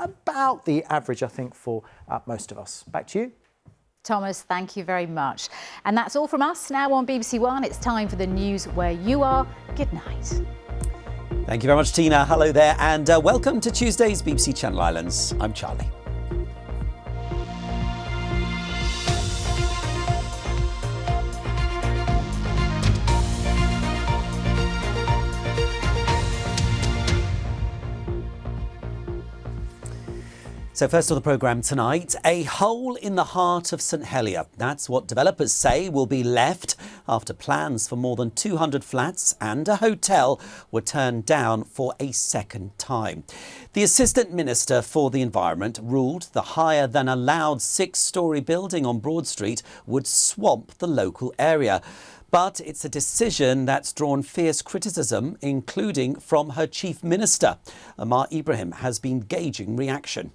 about the average, I think, for most of us. Back to you. Thomas, thank you very much. And that's all from us. Now on BBC One, it's time for the news where you are. Good night. Thank you very much, Tina. Hello there, and welcome to Tuesday's BBC Channel Islands. I'm Charlie. So first on the programme tonight, a hole in the heart of St Helier. That's what developers say will be left after plans for more than 200 flats and a hotel were turned down for a second time. The Assistant Minister for the Environment ruled the higher than allowed 6-storey building on Broad Street would swamp the local area. But it's a decision that's drawn fierce criticism, including from her Chief Minister. Omar Ibrahim has been gauging reaction.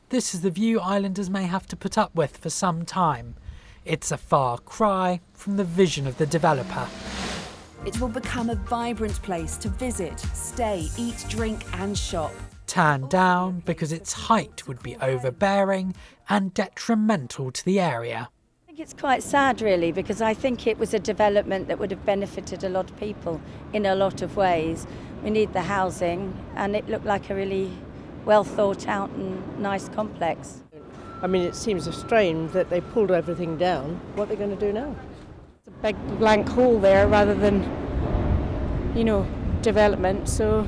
This is the view islanders may have to put up with for some time. It's a far cry from the vision of the developer. It will become a vibrant place to visit, stay, eat, drink and shop. Turned down because its height would be overbearing and detrimental to the area. I think it's quite sad really, because I think it was a development that would have benefited a lot of people in a lot of ways. We need the housing and it looked like a really well thought out and nice complex. I mean, it seems a strain that they pulled everything down. What are they going to do now? It's a big blank hole there rather than, development. So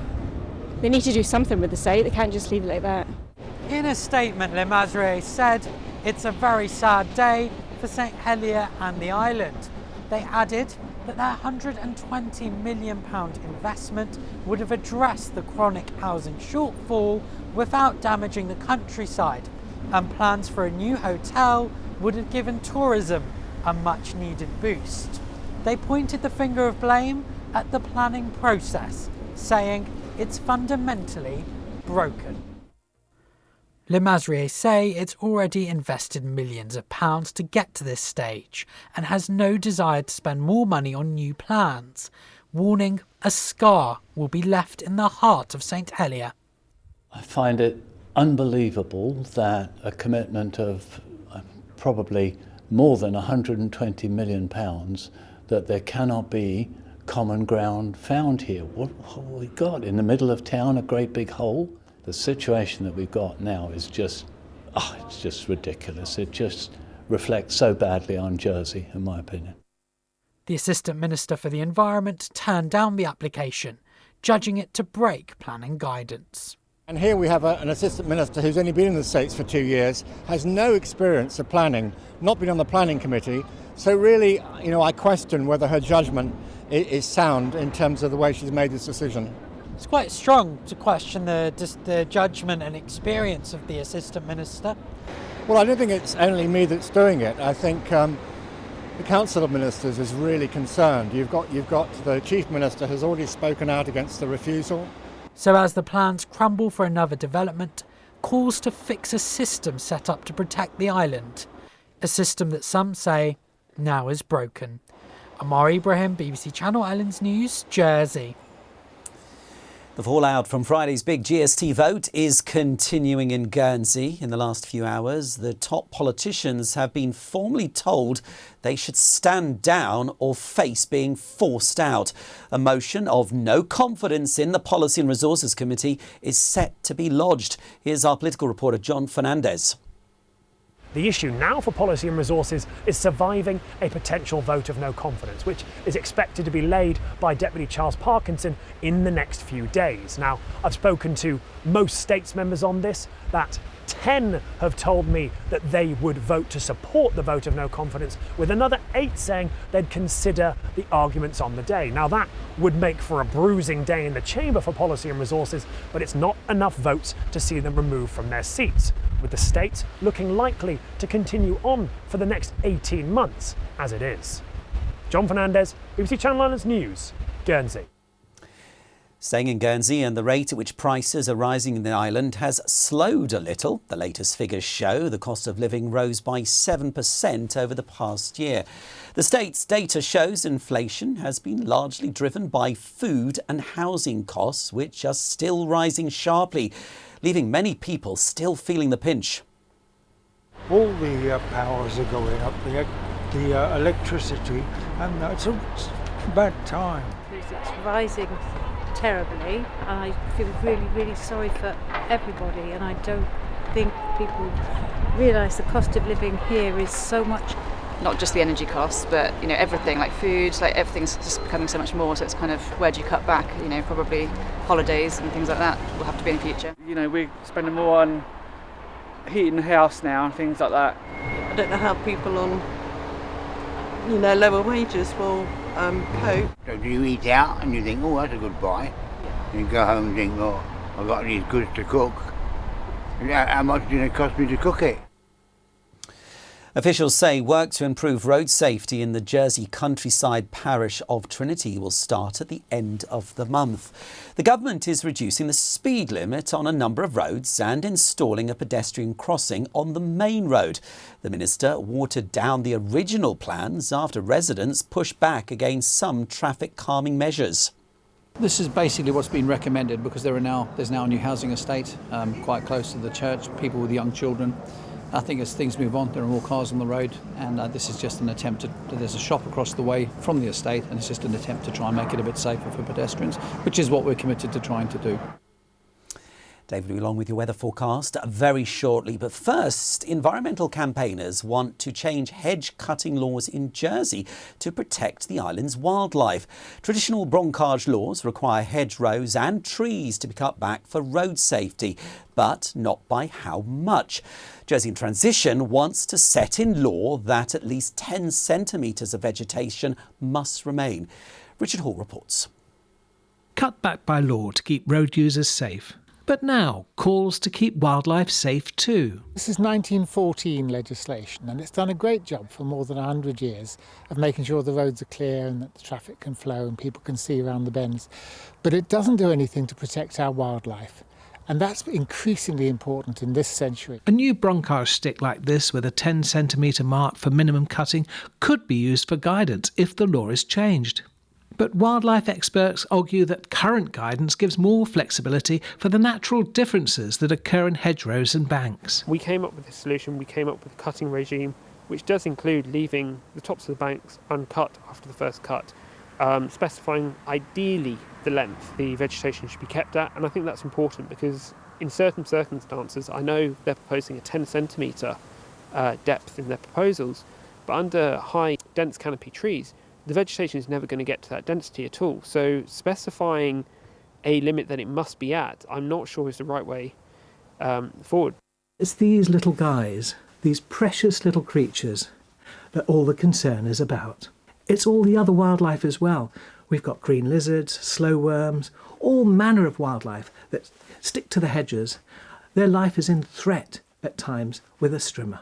they need to do something with the site. They can't just leave it like that. In a statement, Le Masrier said it's a very sad day for St Helier and the island. They added that their £120 million investment would have addressed the chronic housing shortfall without damaging the countryside, and plans for a new hotel would have given tourism a much needed boost. They pointed the finger of blame at the planning process, saying it's fundamentally broken. Le Masrier say it's already invested millions of pounds to get to this stage and has no desire to spend more money on new plans, warning a scar will be left in the heart of St Helier. I find it unbelievable that a commitment of probably more than £120 million, that there cannot be common ground found here. What have we got? In the middle of town, a great big hole? The situation that we've got now is just, it's just ridiculous. It just reflects so badly on Jersey, in my opinion. The Assistant Minister for the Environment turned down the application, judging it to break planning guidance. And here we have an Assistant Minister who's only been in the States for 2 years, has no experience of planning, not been on the planning committee. So really, I question whether her judgment is sound in terms of the way she's made this decision. It's quite strong to question the judgment and experience of the Assistant Minister. Well, I don't think it's only me that's doing it. I think the Council of Ministers is really concerned. You've got the Chief Minister has already spoken out against the refusal. So as the plans crumble for another development, calls to fix a system set up to protect the island. A system that some say now is broken. Omar Ibrahim, BBC Channel Islands News, Jersey. The fallout from Friday's big GST vote is continuing in Guernsey. In the last few hours, the top politicians have been formally told they should stand down or face being forced out. A motion of no confidence in the Policy and Resources Committee is set to be lodged. Here's our political reporter, John Fernandez. The issue now for Policy and Resources is surviving a potential vote of no confidence, which is expected to be laid by Deputy Charles Parkinson in the next few days. Now, I've spoken to most States members on this, that 10 have told me that they would vote to support the vote of no confidence, with another 8 saying they'd consider the arguments on the day. Now, that would make for a bruising day in the chamber for Policy and Resources, but it's not enough votes to see them removed from their seats, with the States looking likely to continue on for the next 18 months as it is. John Fernandez, BBC Channel Islands News, Guernsey. Staying in Guernsey, and the rate at which prices are rising in the island has slowed a little. The latest figures show the cost of living rose by 7% over the past year. The state's data shows inflation has been largely driven by food and housing costs, which are still rising sharply, leaving many people still feeling the pinch. All the powers are going up, the electricity, and it's a bad time. It's rising terribly, and I feel really, really sorry for everybody, and I don't think people realise the cost of living here is so much. Not just the energy costs, but everything, like food, like everything's just becoming so much more. So it's kind of, where do you cut back? Probably holidays and things like that will have to be in the future. We're spending more on heating the house now and things like that. I don't know how people on lower wages will cope. So do you eat out and you think, oh, that's a good buy? And you go home and think, oh, I've got these goods to cook. How much did it cost me to cook it? Officials say work to improve road safety in the Jersey countryside parish of Trinity will start at the end of the month. The government is reducing the speed limit on a number of roads and installing a pedestrian crossing on the main road. The minister watered down the original plans after residents pushed back against some traffic calming measures. This is basically what's been recommended because there's now a new housing estate quite close to the church, people with young children. I think as things move on, there are more cars on the road, and this is just an attempt there's a shop across the way from the estate, and it's just an attempt to try and make it a bit safer for pedestrians, which is what we're committed to trying to do. David, along with your weather forecast very shortly. But first, environmental campaigners want to change hedge cutting laws in Jersey to protect the island's wildlife. Traditional Broncage laws require hedgerows and trees to be cut back for road safety, but not by how much. Jersey in Transition wants to set in law that at least 10 centimetres of vegetation must remain. Richard Hall reports. Cut back by law to keep road users safe. But now, calls to keep wildlife safe too. This is 1914 legislation, and it's done a great job for more than 100 years of making sure the roads are clear and that the traffic can flow and people can see around the bends. But it doesn't do anything to protect our wildlife. And that's increasingly important in this century. A new Broncage stick like this with a 10 centimetre mark for minimum cutting could be used for guidance if the law is changed. But wildlife experts argue that current guidance gives more flexibility for the natural differences that occur in hedgerows and banks. We came up with a solution, we came up with a cutting regime, which does include leaving the tops of the banks uncut after the first cut, specifying ideally the length the vegetation should be kept at. And I think that's important because in certain circumstances, I know they're proposing a 10 centimetre depth in their proposals, but under high dense canopy trees, the vegetation is never going to get to that density at all. So specifying a limit that it must be at, I'm not sure is the right way forward. It's these little guys, these precious little creatures, that all the concern is about. It's all the other wildlife as well. We've got green lizards, slow worms, all manner of wildlife that stick to the hedges. Their life is in threat at times with a strimmer.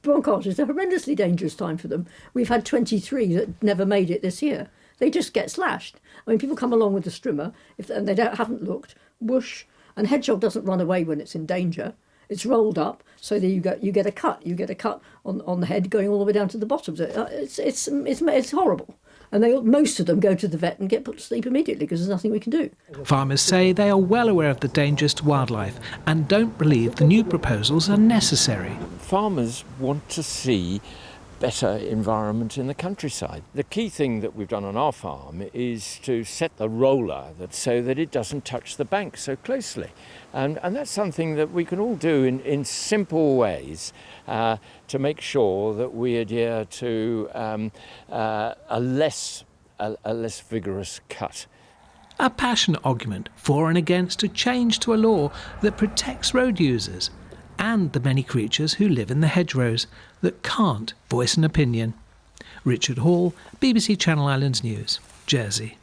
Broncage is a horrendously dangerous time for them. We've had 23 that never made it this year. They just get slashed. I mean, people come along with the strimmer, and they haven't looked, whoosh, and hedgehog doesn't run away when it's in danger. It's rolled up, so that you get a cut. You get a cut on the head going all the way down to the bottom. It's horrible. And most of them go to the vet and get put to sleep immediately because there's nothing we can do. Farmers say they are well aware of the dangers to wildlife and don't believe the new proposals are necessary. Farmers want to see better environment in the countryside. The key thing that we've done on our farm is to set the roller so that it doesn't touch the bank so closely. And that's something that we can all do in simple ways to make sure that we adhere to a less vigorous cut. A passionate argument for and against a change to a law that protects road users and the many creatures who live in the hedgerows that can't voice an opinion. Richard Hall, BBC Channel Islands News, Jersey.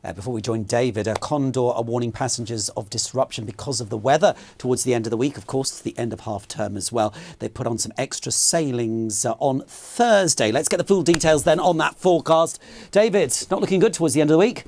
Before we join David, Condor are warning passengers of disruption because of the weather towards the end of the week. Of course, it's the end of half term as well. They put on some extra sailings on Thursday. Let's get the full details then on that forecast. David, not looking good towards the end of the week.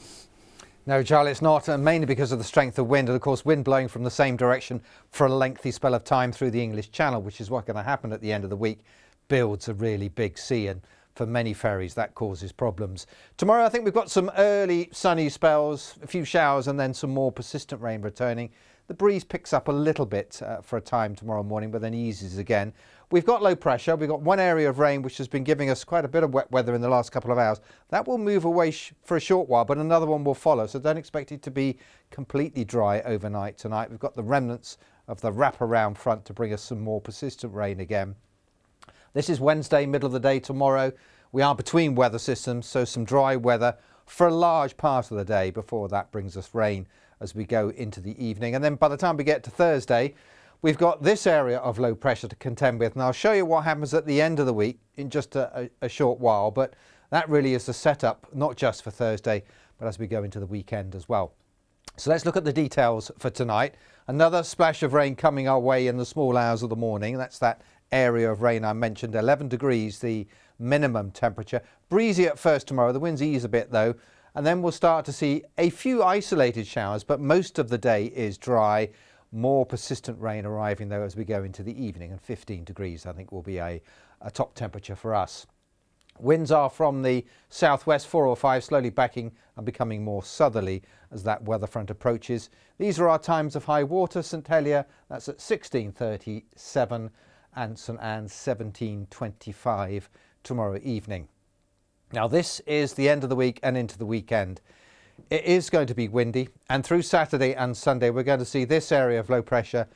No, Charlie, it's not, and mainly because of the strength of wind, and of course wind blowing from the same direction for a lengthy spell of time through the English Channel, which is what's going to happen at the end of the week, builds a really big sea, and for many ferries that causes problems. Tomorrow I think we've got some early sunny spells, a few showers, and then some more persistent rain returning. The breeze picks up a little bit for a time tomorrow morning, but then eases again. We've got low pressure. We've got one area of rain which has been giving us quite a bit of wet weather in the last couple of hours. That will move away for a short while, but another one will follow. So don't expect it to be completely dry overnight tonight. We've got the remnants of the wraparound front to bring us some more persistent rain again. This is Wednesday, middle of the day tomorrow. We are between weather systems, so some dry weather for a large part of the day before that brings us rain as we go into the evening. And then by the time we get to Thursday, we've got this area of low pressure to contend with. And I'll show you what happens at the end of the week in just a short while. But that really is the setup, not just for Thursday, but as we go into the weekend as well. So let's look at the details for tonight. Another splash of rain coming our way in the small hours of the morning. That's that area of rain I mentioned, 11 degrees, the minimum temperature. Breezy at first tomorrow. The winds ease a bit though. And then we'll start to see a few isolated showers, but most of the day is dry. More persistent rain arriving though as we go into the evening, and 15 degrees I think will be a top temperature for us. Winds are from the southwest, 4 or 5, slowly backing and becoming more southerly as that weather front approaches. These are our times of high water. St Helier, that's at 16:37, and St Anne's 17:25 tomorrow evening. Now this is the end of the week and into the weekend. It is going to be windy, and through Saturday and Sunday we're going to see this area of low pressure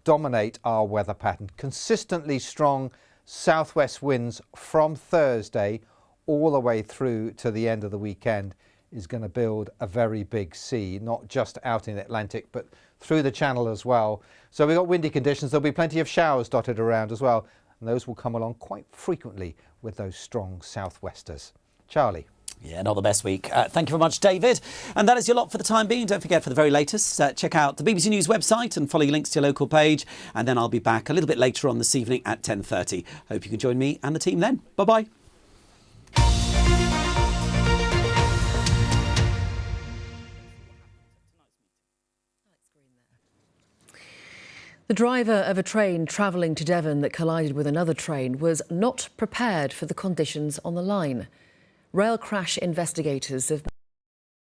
dominate our weather pattern. Consistently strong southwest winds from Thursday all the way through to the end of the weekend is going to build a very big sea, not just out in the Atlantic but through the Channel as well. So we've got windy conditions. There'll be plenty of showers dotted around as well, and those will come along quite frequently with those strong southwesters. Charlie. Yeah, not the best week. Thank you very much, David. And that is your lot for the time being. Don't forget, for the very latest, check out the BBC News website and follow your links to your local page. And then I'll be back a little bit later on this evening at 10:30. Hope you can join me and the team then. Bye-bye. The driver of a train travelling to Devon that collided with another train was not prepared for the conditions on the line. Rail crash investigators have